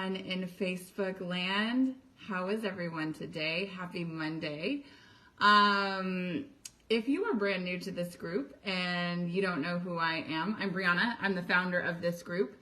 everyone in Facebook land. How is everyone today? Happy Monday. If you are brand new to this group and you don't know who I am, I'm Brianna. I'm the founder of this group,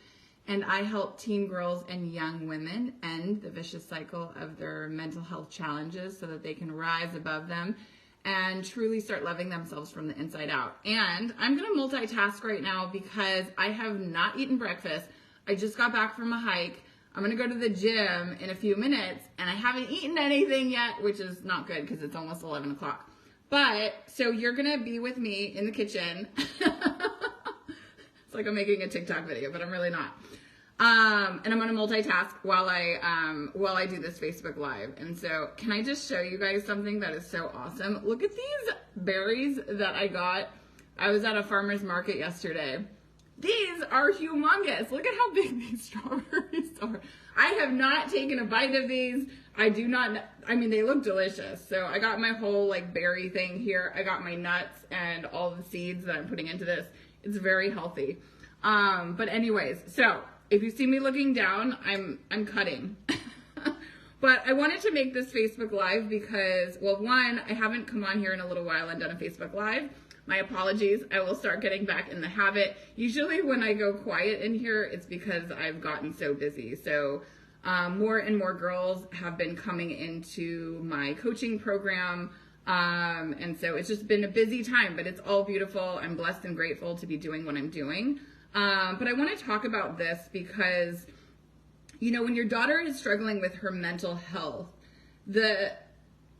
and I help teen girls and young women end the vicious cycle of their mental health challenges so that they can rise above them and truly start loving themselves from the inside out. And I'm gonna multitask right now because I have not eaten breakfast. I just got back from a hike. I'm gonna go to the gym in a few minutes and I haven't eaten anything yet, which is not good because it's almost 11 o'clock. But, so you're gonna be with me in the kitchen. It's like I'm making a TikTok video, but I'm really not. And I'm gonna multitask while I do this Facebook Live. And so, can I just show you guys something that is so awesome? Look at these berries that I got. I was at a farmer's market yesterday. These are humongous. Look at how big these strawberries are. I have not taken a bite of these. I mean, they look delicious. So I got my whole like berry thing here. I got my nuts and all the seeds that I'm putting into this. It's very healthy. But anyways, so if you see me looking down, I'm cutting. But I wanted to make this Facebook Live because, well, one, I haven't come on here in a little while and done a Facebook Live. My apologies. I will start getting back in the habit. Usually when I go quiet in here, it's because I've gotten so busy. So more and more girls have been coming into my coaching program. And so it's just been a busy time, but it's all beautiful. I'm blessed and grateful to be doing what I'm doing. But I want to talk about this because, you know, when your daughter is struggling with her mental health,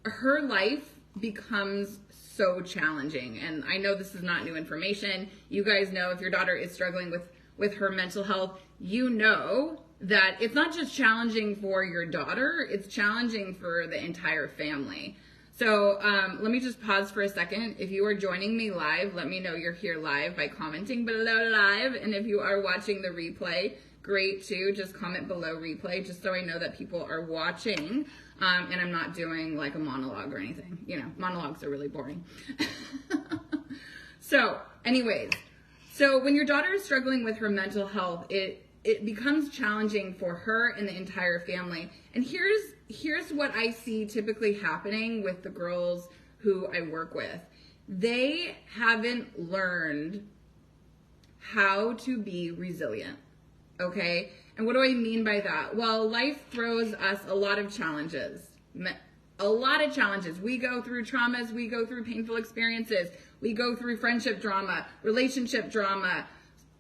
her life becomes so challenging. And I know this is not new information. You guys know if your daughter is struggling with her mental health, you know that it's not just challenging for your daughter, it's challenging for the entire family. So let me just pause for a second. If you are joining me live, let me know you're here live by commenting below live. And if you are watching the replay, great too. Just comment below replay just so I know that people are watching. And I'm not doing like a monologue or anything. You know, monologues are really boring. So anyways, so when your daughter is struggling with her mental health, it becomes challenging for her and the entire family. And here's what I see typically happening with the girls who I work with. They haven't learned how to be resilient, okay? And what do I mean by that? Well, life throws us a lot of challenges. A lot of challenges. We go through traumas, we go through painful experiences, we go through friendship drama, relationship drama.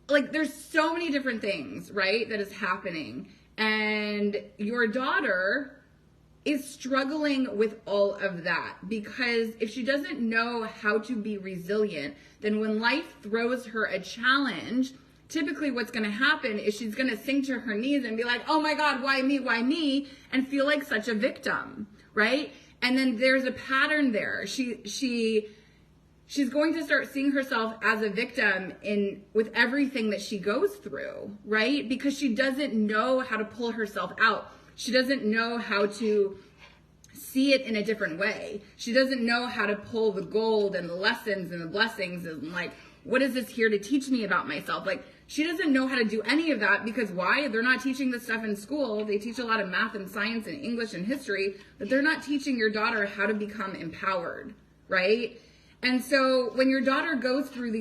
Like there's so many different things, right, that is happening. And your daughter is struggling with all of that because if she doesn't know how to be resilient, then when life throws her a challenge, typically what's going to happen is she's going to sink to her knees and be like, oh my God, why me, and feel like such a victim, right? And then there's a pattern there. She's going to start seeing herself as a victim with everything that she goes through, right? Because she doesn't know how to pull herself out. She doesn't know how to see it in a different way. She doesn't know how to pull the gold and the lessons and the blessings and like, what is this here to teach me about myself? Like, she doesn't know how to do any of that because why? They're not teaching this stuff in school. They teach a lot of math and science and English and history, but they're not teaching your daughter how to become empowered, right? And so when your daughter goes through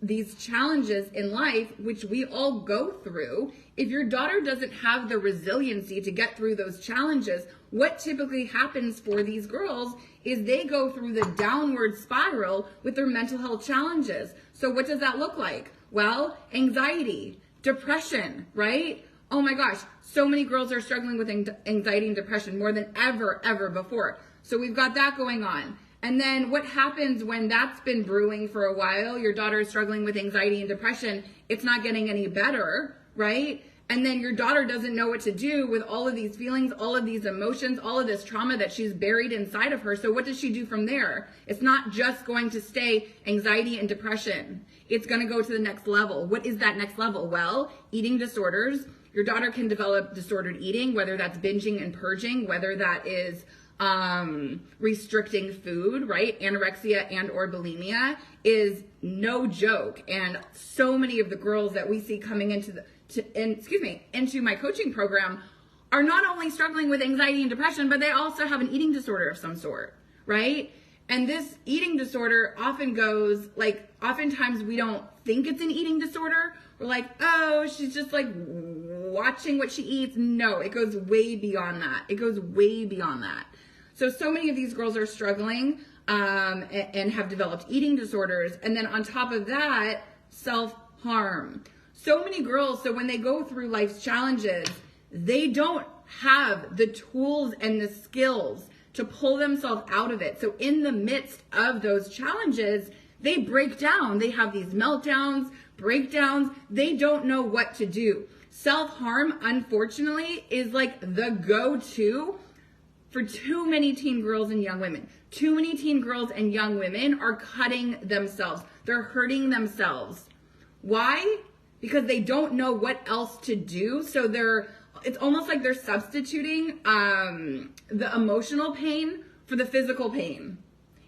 these challenges in life, which we all go through, if your daughter doesn't have the resiliency to get through those challenges, what typically happens for these girls is they go through the downward spiral with their mental health challenges. So what does that look like? Well, anxiety, depression, right? Oh my gosh, so many girls are struggling with anxiety and depression more than ever before. So we've got that going on. And then what happens when that's been brewing for a while, your daughter is struggling with anxiety and depression, it's not getting any better, right? And then your daughter doesn't know what to do with all of these feelings, all of these emotions, all of this trauma that she's buried inside of her. So what does she do from there? It's not just going to stay anxiety and depression. It's going to go to the next level. What is that next level? Well, eating disorders. Your daughter can develop disordered eating, whether that's binging and purging, whether that is restricting food, right? Anorexia and or bulimia is no joke. And so many of the girls that we see coming into my coaching program are not only struggling with anxiety and depression, but they also have an eating disorder of some sort, right? And this eating disorder often goes, like, oftentimes we don't think it's an eating disorder. We're like, oh, she's just like watching what she eats. No, it goes way beyond that. It goes way beyond that. So many of these girls are struggling and have developed eating disorders. And then on top of that, self-harm. So many girls, so when they go through life's challenges, they don't have the tools and the skills to pull themselves out of it. So in the midst of those challenges, they break down. They have these meltdowns, breakdowns. They don't know what to do. Self-harm, unfortunately, is like the go-to for too many teen girls and young women. Too many teen girls and young women are cutting themselves. They're hurting themselves. Why? Because they don't know what else to do. So it's almost like they're substituting the emotional pain for the physical pain.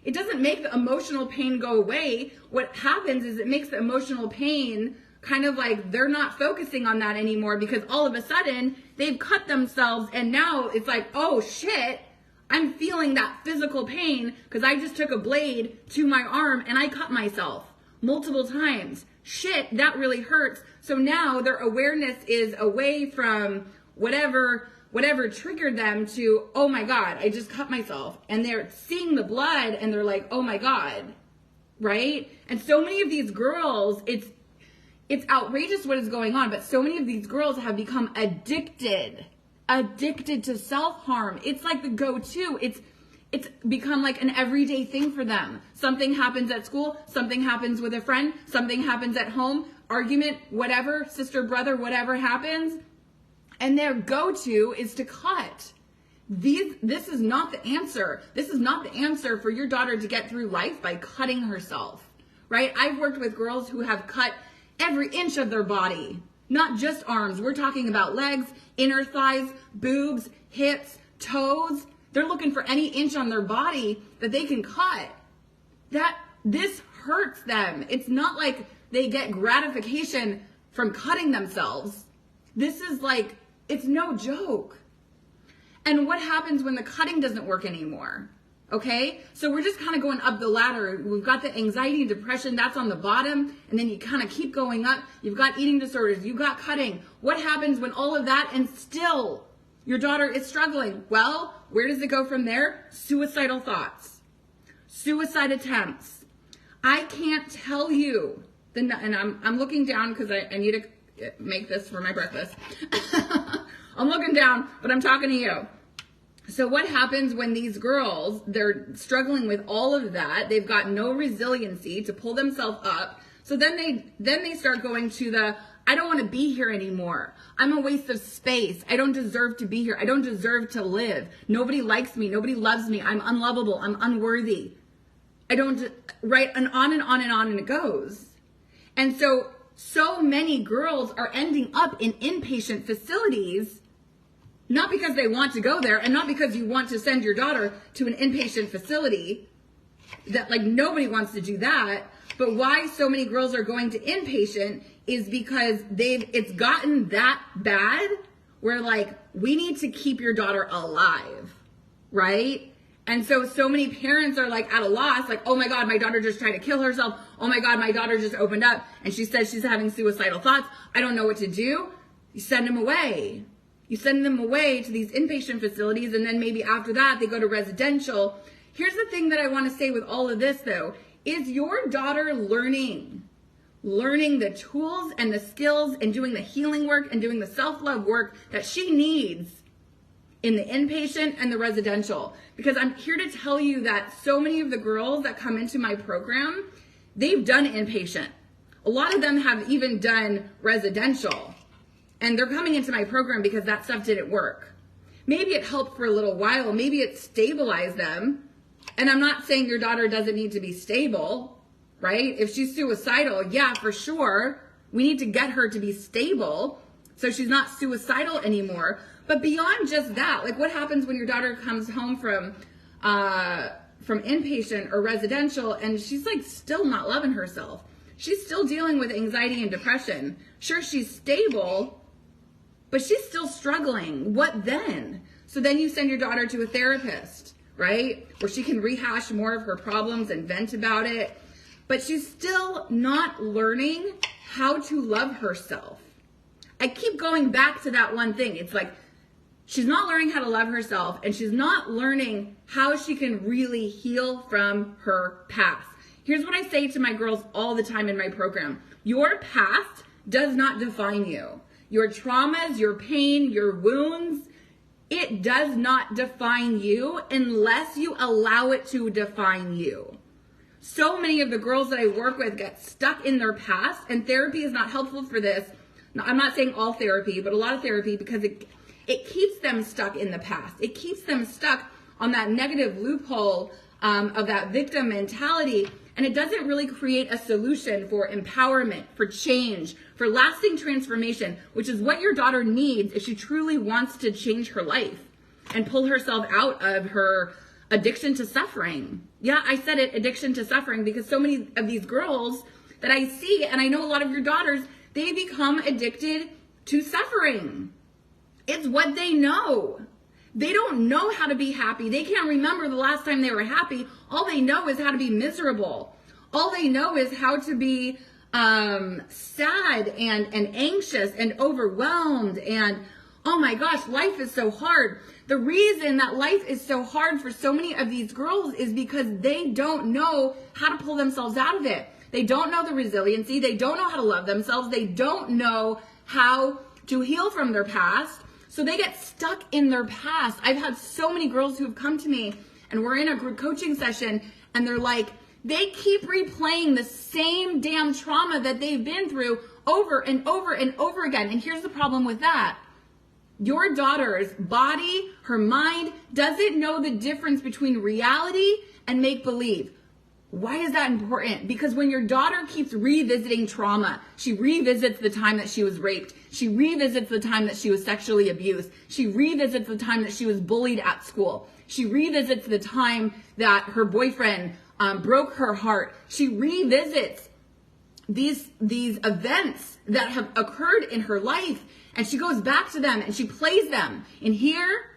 It doesn't make the emotional pain go away. What happens is it makes the emotional pain kind of like they're not focusing on that anymore, because all of a sudden they've cut themselves, and now it's like, oh shit, I'm feeling that physical pain because I just took a blade to my arm and I cut myself multiple times. Shit, that really hurts. So now their awareness is away from whatever triggered them to, oh my God, I just cut myself. And they're seeing the blood and they're like, oh my God, right? And so many of these girls, it's outrageous what is going on, but so many of these girls have become addicted to self-harm. It's like the go-to. It's become like an everyday thing for them. Something happens at school, something happens with a friend, something happens at home, argument, whatever, sister, brother, whatever happens, and their go-to is to cut. This is not the answer. This is not the answer for your daughter to get through life by cutting herself, right? I've worked with girls who have cut every inch of their body, not just arms. We're talking about legs, inner thighs, boobs, hips, toes. They're looking for any inch on their body that they can cut. This hurts them. It's not like they get gratification from cutting themselves. This is like, it's no joke. And what happens when the cutting doesn't work anymore? Okay, so we're just kind of going up the ladder. We've got the anxiety and depression, that's on the bottom, and then you kind of keep going up. You've got eating disorders, you've got cutting. What happens when all of that and still your daughter is struggling? Well, where does it go from there? Suicidal thoughts, suicide attempts. I can't tell you, and I'm looking down because I need to make this for my breakfast. I'm looking down, but I'm talking to you. So what happens when these girls, they're struggling with all of that, they've got no resiliency to pull themselves up, so then they start going to the, I don't want to be here anymore. I'm a waste of space. I don't deserve to be here. I don't deserve to live. Nobody likes me. Nobody loves me. I'm unlovable. I'm unworthy. Right? And on and on and on and it goes. And so many girls are ending up in inpatient facilities, not because they want to go there, and not because you want to send your daughter to an inpatient facility, that like nobody wants to do that. But why so many girls are going to inpatient is because it's gotten that bad where like, we need to keep your daughter alive, right? And so many parents are like at a loss, like, oh my God, my daughter just tried to kill herself. Oh my God, my daughter just opened up and she says she's having suicidal thoughts. I don't know what to do. You send them away. You send them away to these inpatient facilities, and then maybe after that they go to residential. Here's the thing that I want to say with all of this though, is your daughter learning the tools and the skills and doing the healing work and doing the self-love work that she needs in the inpatient and the residential? Because I'm here to tell you that so many of the girls that come into my program, they've done inpatient. A lot of them have even done residential. And they're coming into my program because that stuff didn't work. Maybe it helped for a little while. Maybe it stabilized them. And I'm not saying your daughter doesn't need to be stable, right? If she's suicidal, yeah, for sure. We need to get her to be stable so she's not suicidal anymore. But beyond just that, like what happens when your daughter comes home from inpatient or residential and she's like still not loving herself? She's still dealing with anxiety and depression. Sure, she's stable, but she's still struggling. What then? So then you send your daughter to a therapist, right? Where she can rehash more of her problems and vent about it. But she's still not learning how to love herself. I keep going back to that one thing. It's like she's not learning how to love herself, and she's not learning how she can really heal from her past. Here's what I say to my girls all the time in my program. Your past does not define you. Your traumas, your pain, your wounds, it does not define you unless you allow it to define you. So many of the girls that I work with get stuck in their past, and therapy is not helpful for this. Now, I'm not saying all therapy, but a lot of therapy, because it keeps them stuck in the past. It keeps them stuck on that negative loophole of that victim mentality, and it doesn't really create a solution for empowerment, for change, for lasting transformation, which is what your daughter needs if she truly wants to change her life and pull herself out of her addiction to suffering. Yeah, I said it, addiction to suffering, because so many of these girls that I see, and I know a lot of your daughters, they become addicted to suffering. It's what they know. They don't know how to be happy. They can't remember the last time they were happy. All they know is how to be miserable. All they know is how to be sad and anxious and overwhelmed. And oh my gosh, life is so hard. The reason that life is so hard for so many of these girls is because they don't know how to pull themselves out of it. They don't know the resiliency. They don't know how to love themselves. They don't know how to heal from their past. So they get stuck in their past. I've had so many girls who have come to me, and we're in a group coaching session, and they're like, they keep replaying the same damn trauma that they've been through over and over and over again. And here's the problem with that. Your daughter's body, her mind, doesn't know the difference between reality and make-believe. Why is that important? Because when your daughter keeps revisiting trauma, she revisits the time that she was raped. She revisits the time that she was sexually abused. She revisits the time that she was bullied at school. She revisits the time that her boyfriend broke her heart. She revisits these events that have occurred in her life, and she goes back to them and she plays them in here.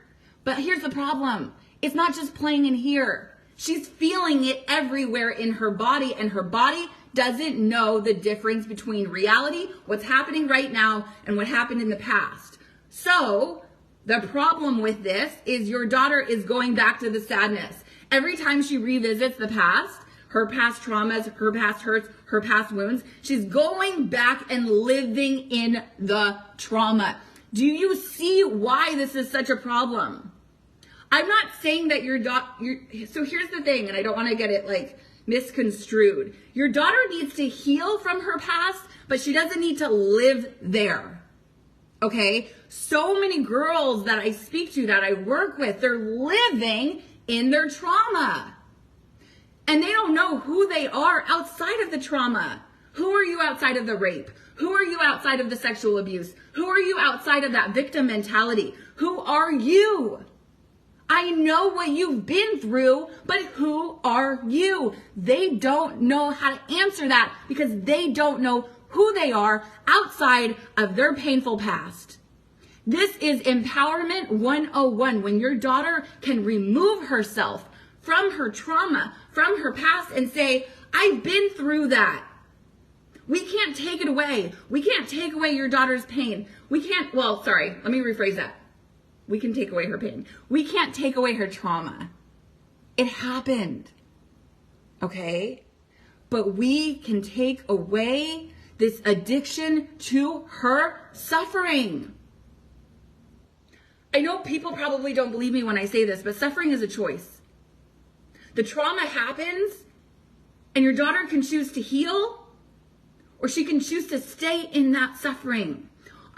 But here's the problem. It's not just playing in here. She's feeling it everywhere in her body, and her body doesn't know the difference between reality, what's happening right now, and what happened in the past. So the problem with this is your daughter is going back to the sadness. Every time she revisits the past, her past traumas, her past hurts, her past wounds, she's going back and living in the trauma. Do you see why this is such a problem? I'm not saying that so here's the thing, and I don't want to get it like misconstrued. Your daughter needs to heal from her past, but she doesn't need to live there. Okay? So many girls that I speak to, that I work with, they're living in their trauma. And they don't know who they are outside of the trauma. Who are you outside of the rape? Who are you outside of the sexual abuse? Who are you outside of that victim mentality? Who are you? I know what you've been through, but who are you? They don't know how to answer that because they don't know who they are outside of their painful past. This is Empowerment 101. When your daughter can remove herself from her trauma, from her past, and say, I've been through that. We can't take it away. We can't take away your daughter's pain. Let me rephrase that. We can take away her pain. We can't take away her trauma. It happened. Okay? But we can take away this addiction to her suffering. I know people probably don't believe me when I say this, but suffering is a choice. The trauma happens, and your daughter can choose to heal, or she can choose to stay in that suffering.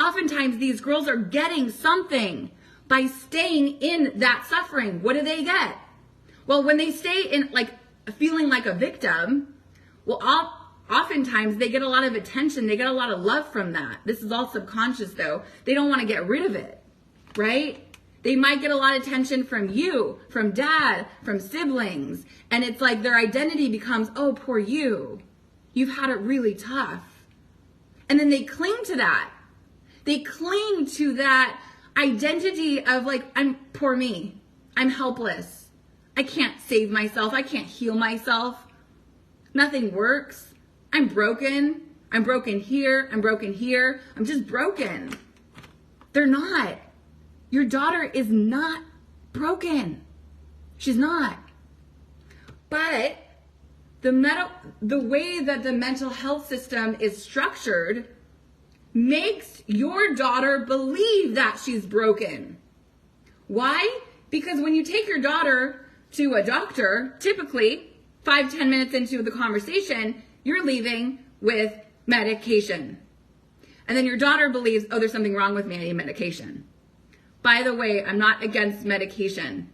Oftentimes, these girls are getting something by staying in that suffering. What do they get? Well, when they stay in feeling like a victim, oftentimes they get a lot of attention. They get a lot of love from that. This is all subconscious though. They don't want to get rid of it, right? They might get a lot of attention from you, from dad, from siblings. And it's like their identity becomes, oh, poor you. You've had it really tough. And then they cling to that. They cling to that identity of like, I'm poor me. I'm helpless. I can't save myself. I can't heal myself. Nothing works. I'm broken. I'm broken here. I'm broken here. I'm just broken. They're not. Your daughter is not broken. She's not. But the way that the mental health system is structured makes your daughter believe that she's broken. Why? Because when you take your daughter to a doctor, typically 5-10 minutes into the conversation, you're leaving with medication. And then your daughter believes, oh, there's something wrong with me, I need medication. By the way, I'm not against medication,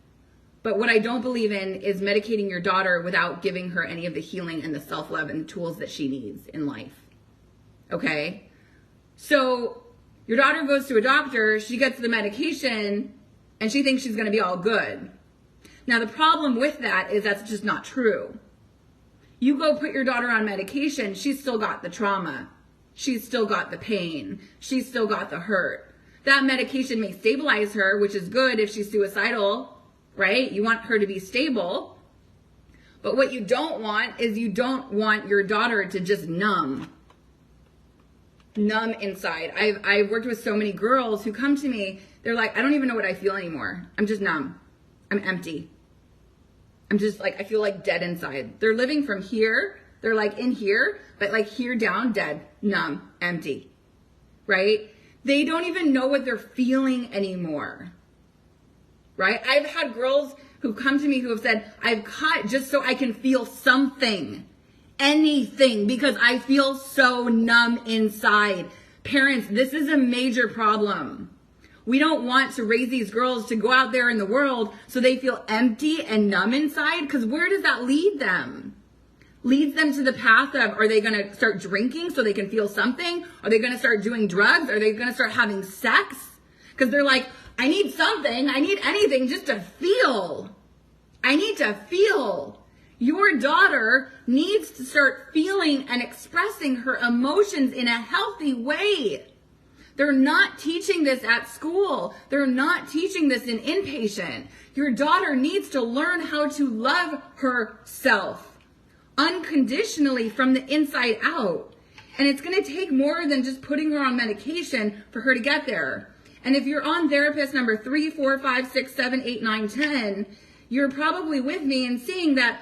but what I don't believe in is medicating your daughter without giving her any of the healing and the self-love and the tools that she needs in life. Okay? So your daughter goes to a doctor, she gets the medication, and she thinks she's going to be all good. Now, the problem with that is that's just not true. You go put your daughter on medication, she's still got the trauma. She's still got the pain. She's still got the hurt. That medication may stabilize her, which is good if she's suicidal, right? You want her to be stable. But what you don't want is you don't want your daughter to just numb inside. I've worked with so many girls who come to me, they're like, I don't even know what I feel anymore. I'm just numb. I'm empty. I'm just like, I feel like dead inside. They're living from here. They're like in here, but like here down, dead, numb, empty, right? They don't even know what they're feeling anymore, right? I've had girls who come to me who have said, I've cut just so I can feel something, anything, because I feel so numb inside. Parents, this is a major problem. We don't want to raise these girls to go out there in the world so they feel empty and numb inside, because where does that lead them? Leads them to the path of, are they going to start drinking so they can feel something? Are they going to start doing drugs? Are they going to start having sex? Because they're like, I need something. I need anything just to feel. I need to feel. Your daughter needs to start feeling and expressing her emotions in a healthy way. They're not teaching this at school. They're not teaching this in inpatient. Your daughter needs to learn how to love herself unconditionally from the inside out. And it's going to take more than just putting her on medication for her to get there. And if you're on therapist number 3, 4, 5, 6, 7, 8, 9, 10, you're probably with me and seeing that,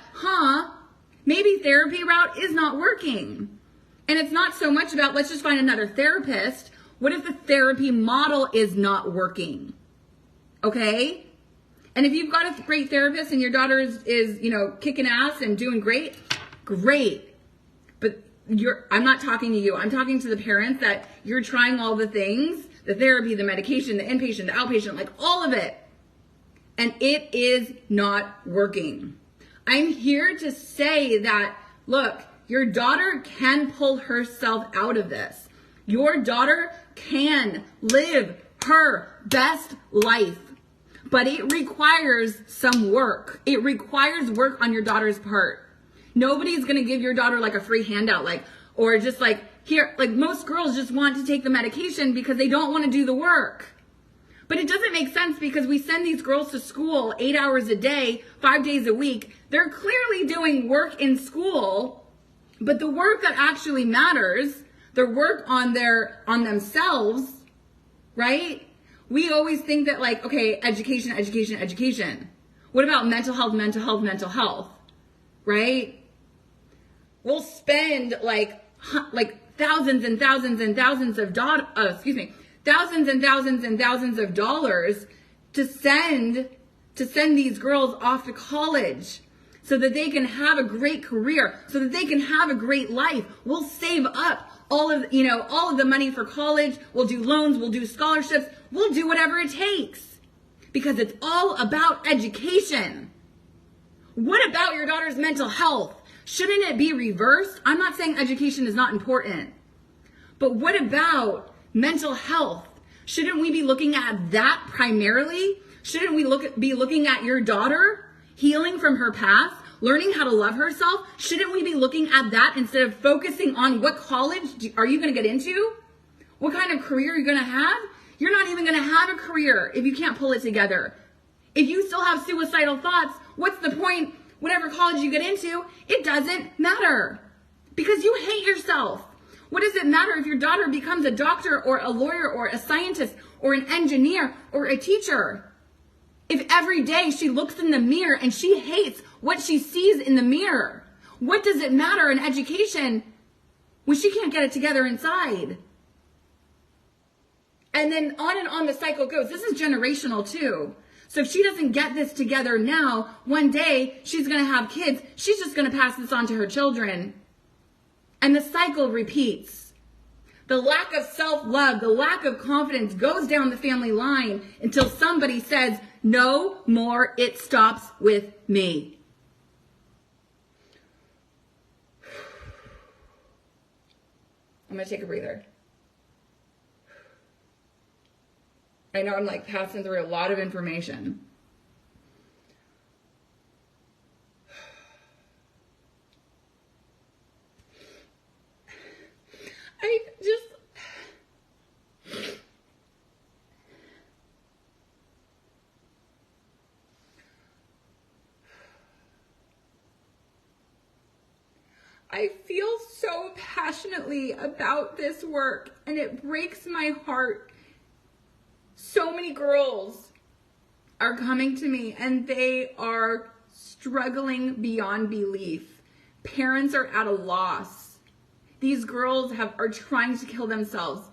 maybe therapy route is not working. And it's not so much about, let's just find another therapist. What if the therapy model is not working? Okay? And if you've got a great therapist and your daughter is kicking ass and doing great, but I'm not talking to you. I'm talking to the parents that you're trying all the things, the therapy, the medication, the inpatient, the outpatient, like all of it. And it is not working. I'm here to say that, look, your daughter can pull herself out of this. Your daughter can live her best life, but it requires some work. It requires work on your daughter's part. Nobody's going to give your daughter like a free handout, or just here, most girls just want to take the medication because they don't want to do the work. But it doesn't make sense because we send these girls to school 8 hours a day, 5 days a week. They're clearly doing work in school, but the work that actually matters, their work on themselves, right? We always think that okay, education, education, education. What about mental health, mental health, mental health, right? We'll spend thousands and thousands and thousands of thousands and thousands and thousands of dollars to send these girls off to college so that they can have a great career, so that they can have a great life. We'll save up all of the money for college. We'll do loans, we'll do scholarships, we'll do whatever it takes because it's all about education. What about your daughter's mental health? Shouldn't it be reversed? I'm not saying education is not important, but what about mental health? Shouldn't we be looking at that primarily? Shouldn't we be looking at your daughter healing from her past, learning how to love herself? Shouldn't we be looking at that instead of focusing on what college are you going to get into? What kind of career are you going to have? You're not even going to have a career if you can't pull it together. If you still have suicidal thoughts, what's the point? Whatever college you get into, it doesn't matter because you hate yourself. What does it matter if your daughter becomes a doctor or a lawyer or a scientist or an engineer or a teacher? If every day she looks in the mirror and she hates what she sees in the mirror, what does it matter in education when she can't get it together inside? And then on the cycle goes. This is generational too. So if she doesn't get this together now, one day she's going to have kids. She's just going to pass this on to her children. And the cycle repeats. The lack of self-love, the lack of confidence goes down the family line until somebody says, no more, it stops with me. I'm going to take a breather. I know I'm like passing through a lot of information. I feel so passionately about this work, and it breaks my heart. So many girls are coming to me and they are struggling beyond belief. Parents are at a loss. These girls are trying to kill themselves.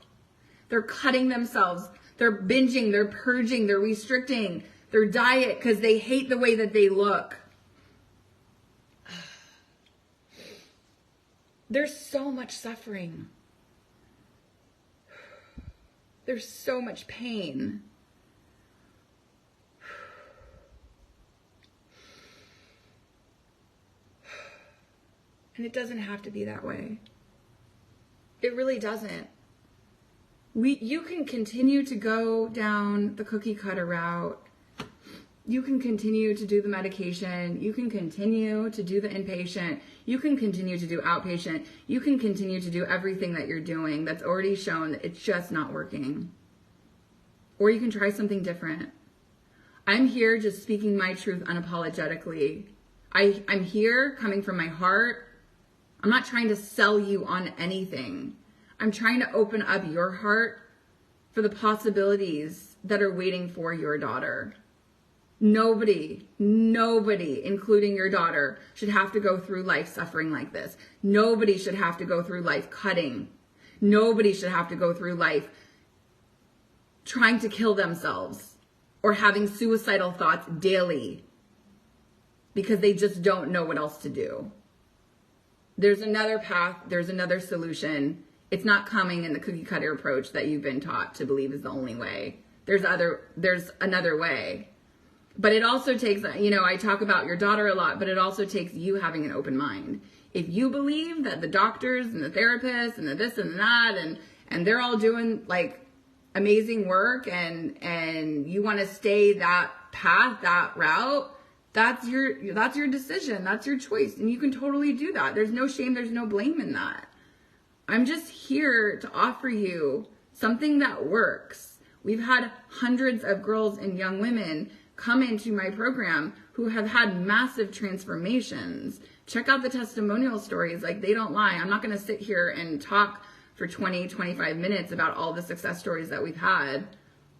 They're cutting themselves. They're binging, they're purging, they're restricting their diet because they hate the way that they look. There's so much suffering. There's so much pain. And it doesn't have to be that way. It really doesn't. You can continue to go down the cookie cutter route. You can continue to do the medication. You can continue to do the inpatient. You can continue to do outpatient. You can continue to do everything that you're doing that's already shown that it's just not working. Or you can try something different. I'm here just speaking my truth unapologetically. I'm here coming from my heart. I'm not trying to sell you on anything. I'm trying to open up your heart for the possibilities that are waiting for your daughter. Nobody, including your daughter, should have to go through life suffering like this. Nobody should have to go through life cutting. Nobody should have to go through life trying to kill themselves or having suicidal thoughts daily because they just don't know what else to do. There's another path. There's another solution. It's not coming in the cookie cutter approach that you've been taught to believe is the only way. There's another way. But it also takes, I talk about your daughter a lot, but it also takes you having an open mind. If you believe that the doctors and the therapists and the this and that and they're all doing like amazing work and you want to stay that path, that route, that's your decision. That's your choice. And you can totally do that. There's no shame. There's no blame in that. I'm just here to offer you something that works. We've had hundreds of girls and young women come into my program who have had massive transformations. Check out the testimonial stories. Like, they don't lie. I'm not going to sit here and talk for 20-25 minutes about all the success stories that we've had.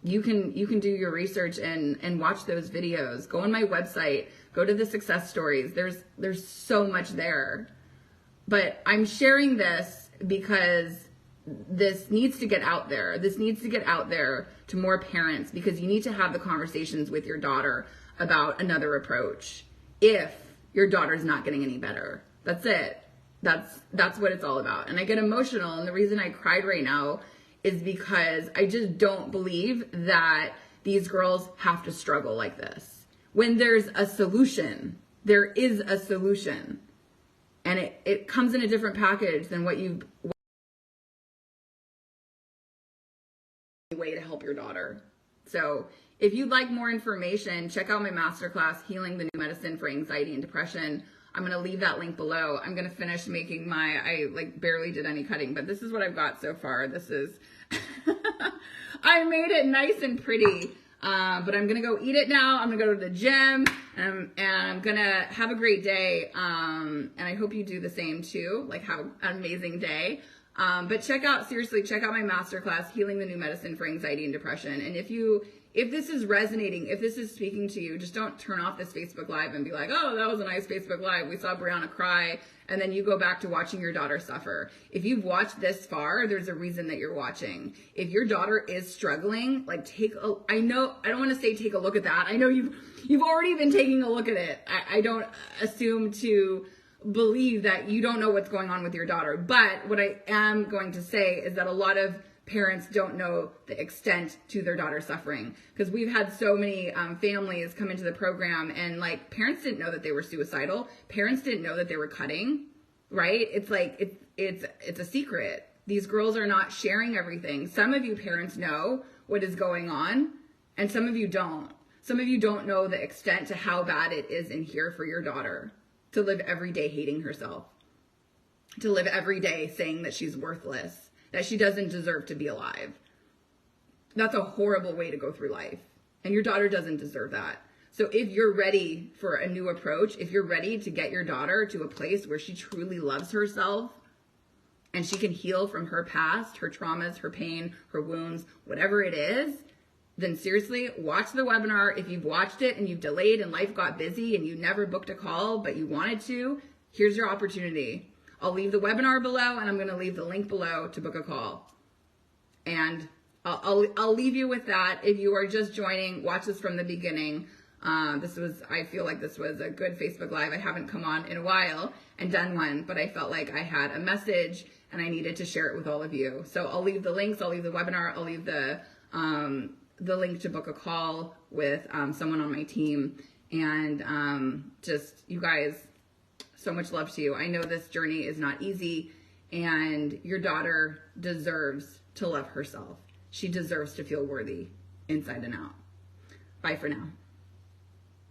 You can do your research and watch those videos. Go on my website, go to the success stories. There's so much there. But I'm sharing this because this needs to get out there. This needs to get out there to more parents because you need to have the conversations with your daughter about another approach if your daughter's not getting any better. That's it. That's what it's all about. And I get emotional, and the reason I cried right now is because I just don't believe that these girls have to struggle like this. When there's a solution, there is a solution. And it comes in a different package than what you way to help your daughter. So if you'd like more information, check out my masterclass, Healing the New Medicine for Anxiety and Depression. I'm going to leave that link below. I'm going to finish making I barely did any cutting, but this is what I've got so far. This is I made it nice and pretty. But I'm gonna go eat it now. I'm gonna go to the gym, and I'm gonna have a great day. And I hope you do the same too. Like, have an amazing day. But check out my masterclass, Healing the New Medicine for Anxiety and Depression. And if this is resonating, if this is speaking to you, just don't turn off this Facebook Live and be like, oh, that was a nice Facebook Live. We saw Brianna cry. And then you go back to watching your daughter suffer. If you've watched this far, there's a reason that you're watching. If your daughter is struggling, like I don't want to say take a look at that. I know you've already been taking a look at it. I don't assume to believe that you don't know what's going on with your daughter. But what I am going to say is that a lot of parents don't know the extent to their daughter's suffering, because we've had so many families come into the program, and like, parents didn't know that they were suicidal. Parents didn't know that they were cutting, right? It's like, it's a secret. These girls are not sharing everything. Some of you parents know what is going on, and some of you don't. Some of you don't know the extent to how bad it is in here for your daughter to live every day hating herself, to live every day saying that she's worthless, that she doesn't deserve to be alive. That's a horrible way to go through life. And your daughter doesn't deserve that. So if you're ready for a new approach, if you're ready to get your daughter to a place where she truly loves herself and she can heal from her past, her traumas, her pain, her wounds, whatever it is, then seriously, watch the webinar. If you've watched it and you've delayed and life got busy and you never booked a call, but you wanted to, here's your opportunity. I'll leave the webinar below, and I'm going to leave the link below to book a call. And I'll leave you with that. If you are just joining, watch this from the beginning. I feel like this was a good Facebook Live. I haven't come on in a while and done one, but I felt like I had a message and I needed to share it with all of you. So I'll leave the links. I'll leave the webinar. I'll leave the link to book a call with someone on my team. And just, you guys, so much love to you. I know this journey is not easy, and your daughter deserves to love herself. She deserves to feel worthy inside and out. Bye for now.